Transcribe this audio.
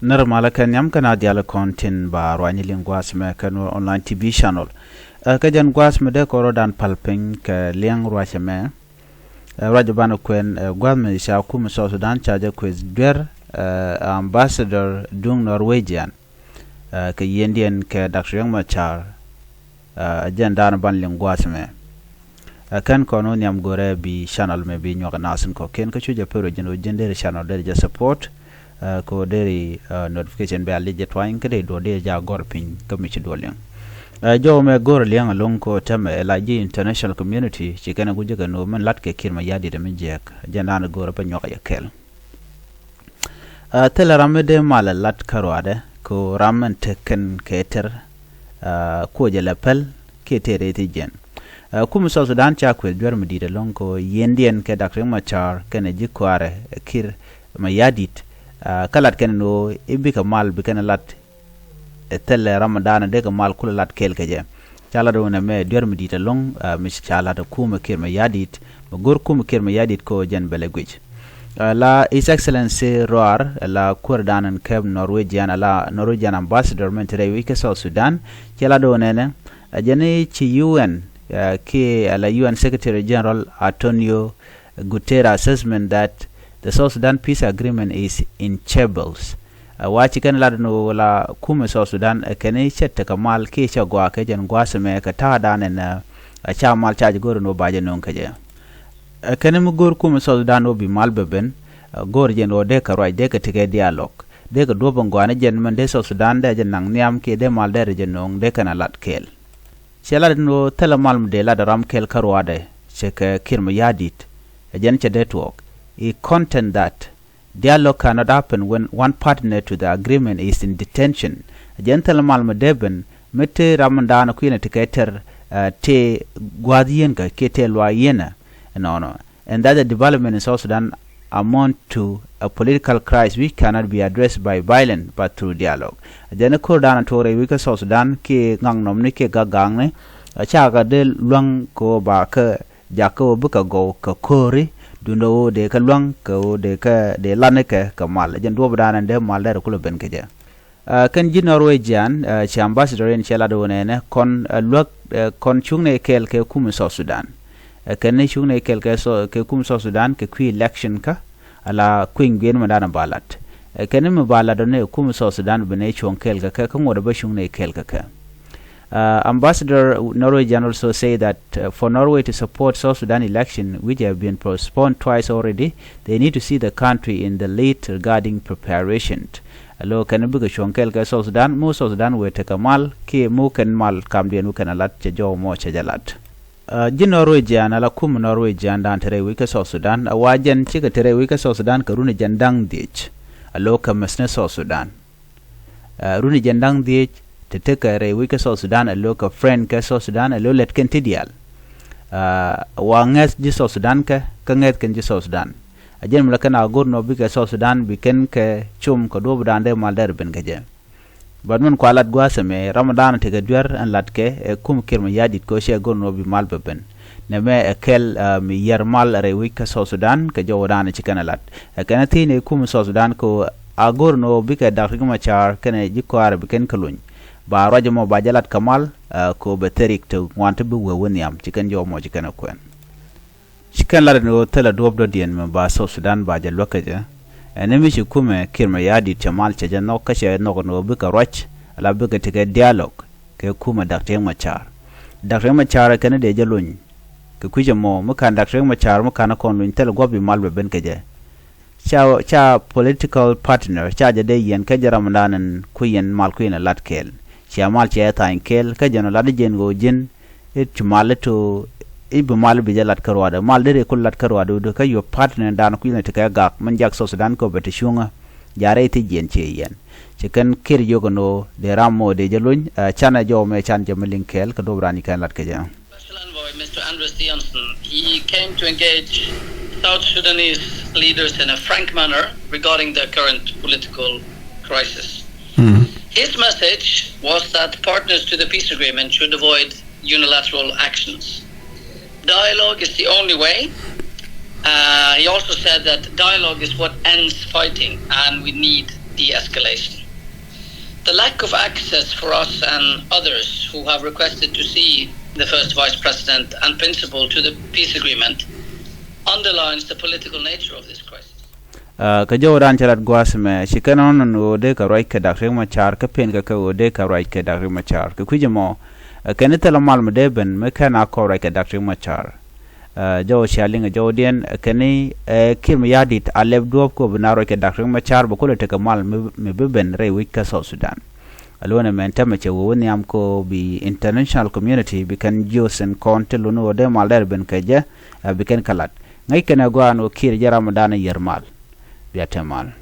Normala kan yam kana diala kontin ba rwani lingwas me kan online TV channel. Ka jan gwas me de koro dan palping ka liang rwache me. Raja bana kwen gwas me sha kuumɛ Sudan chaja kuëth duer ambassador dung norwegian. Ka yendien ka Dr. Machar jan dan ban lingwas me. Kan kono nyam gore bi channel me bi nyoga nasin ko ken ka chuja pero jeno jendere channel der ja support. Ko deri notification be alije twain kede do de ja gor pin kamichi dolen jo me gor liang along ko tame laji international community chikana guje ga no man latke kirma yadi de minjek janana gor pa nyoka yakel tela ramede mala lat karwade ko ramen teken keter ko je lapel ketere tijen kuumɛ Sudan cha kuëth duer medide long ko yendien ke Dr. Machar kene jikware kir mayardit kalat ken no ibika mal bikana lat tele ramadan de mal kula lat kel keje chala do na me duer medita long mis chala do kuumɛ kir mayardit gor kuumɛ kir mayardit ko jen belegwij la his excellency roar la kurdanan keb norwegian la norwegian ambassador mentre wike Sudan chala do nene jene chi UN ke la UN secretary general Antonio Guterres assessment that the South Sudan peace agreement is in shambles. Wachi kan ladno la kuumɛ Sudan kene chette kamal ke chagwa ke jan gwasme ka tada nen a chamal chaji gor no baje non keje. Kene mu gor kuumɛ Sudan no bi mal beben gor jen o de ka roi de ka tege dialogue. De ka do bangwane jen men de South Sudan de jen nang niam ke de mal de jen non de kana lat kel. Chela no telemal de la ram kel karwade che ka kirma yadit jen che network. He contend that dialogue cannot happen when one partner to the agreement is in detention. Gentleman Madeben mete ramandana kuina tiketer te guadienka kete loyena no and that the development in South Sudan amount to a political crisis which cannot be addressed by violence but through dialogue. Jene kordana tore wika South Sudan ke ngang nomni ke gagangne chaga de luang ko ba ke jako buka go ka kori duno de ka luang ko de ka de laneke ka mal jen do badanan de mal der kulo ben keje kan ji norwegian chi ambassador en chela do ne kon luak kon chungne kel ke kuumɛ Sudan kan ne chungne kel ke kuumɛ Sudan ke kwi election ka ala queen gen madana balat kan me balado ne kuumɛ Sudan bene chon kel ka ngode ba chungne kel ka Ambassador Norwegian also say that for Norway to support South Sudan election, which have been postponed twice already, they need to see the country in the lead regarding preparation. Alo kan buga shonkel ka South Sudan, mo South Sudan we te kamal ke mo kan mal kam de nu kan alat che jo mo che jalat. Ji Norwegian ala kuumɛ Norwegian dan tere we ka South Sudan awajen che ka tere we ka South Sudan ka runi jandang dich. Alo ka mesne South Sudan. Runi jandang dich te teka re wika South Sudan a loka friend ka South Sudan a lo let ken tidial wa nges ji South Sudan ka nget ken ji South Sudan a jen mla kana gor no bi ka South Sudan bi ken ke chum ko do budan de mal der ben gaje bad mun ko alat gwa same ramadan te ga duer an lat ke kuumɛ kir mayardit ko she gor no bi mal beben ne me kel mi yer mal re wika South Sudan ka jo wadana ci kana lat kana tine kuumɛ South Sudan ko a gor no bi ka Dr. Machar kana jikware bi ken kalun ba raja mo ba jalat kamal ko beterik to wante bu woniam chikan jo mo chikan kwen chikan la no tela do do dien me ba South Sudan ba jal wakaja enemi shi kuumɛ kir mayardit chamal chaja no kashe no bu ka roch ala bu ka tige dialogue ke kuumɛ Dr. Machar kana de jalun ke kuje mo mukan Dr. Machar mukan kon lun tel gobi malbe ben keje cha political partner cha jade yen ke jaramanan kuyen mal kuyen latkel chamal che ta inkel ka jeno lad jen go jen it chumale to ibu mal bi jalat karwada mal de ko lat karwada do ka yo partner dan ku ne ka gak man jak South Sudan ko beti shunga jare ti jen che yen che kan kir yogo no de ramo de jelun chana jo me chan jamalin kel ka dobrani kan lat ka jam Special Envoy Mr. Andres Jansen, he came to engage South Sudanese leaders in a frank manner regarding the current political crisis. His message was that partners to the peace agreement should avoid unilateral actions. Dialogue is the only way. He also said that dialogue is what ends fighting, and we need de-escalation. The lack of access for us and others who have requested to see the first Vice President and principal to the peace agreement underlines the political nature of this crisis. Ka jawran charat gwasme shikanon no de ka right ka Dr. Machar ka pen ka ode ka right ka Dr. Machar ka kujemo kanita la mal mdeben me kana ko right ka Dr. Machar jaw shalinga jawdien kani kiir mayardit aleb duop ko binaro ka Dr. Machar ba kula ka mal me beben re wika South Sudan alwana men tamache woni am ko bi international community bi kan josen konte luno de mal der ben ka je bi kan kalat ngai kana gwa no kiir jara madana yermal biatemal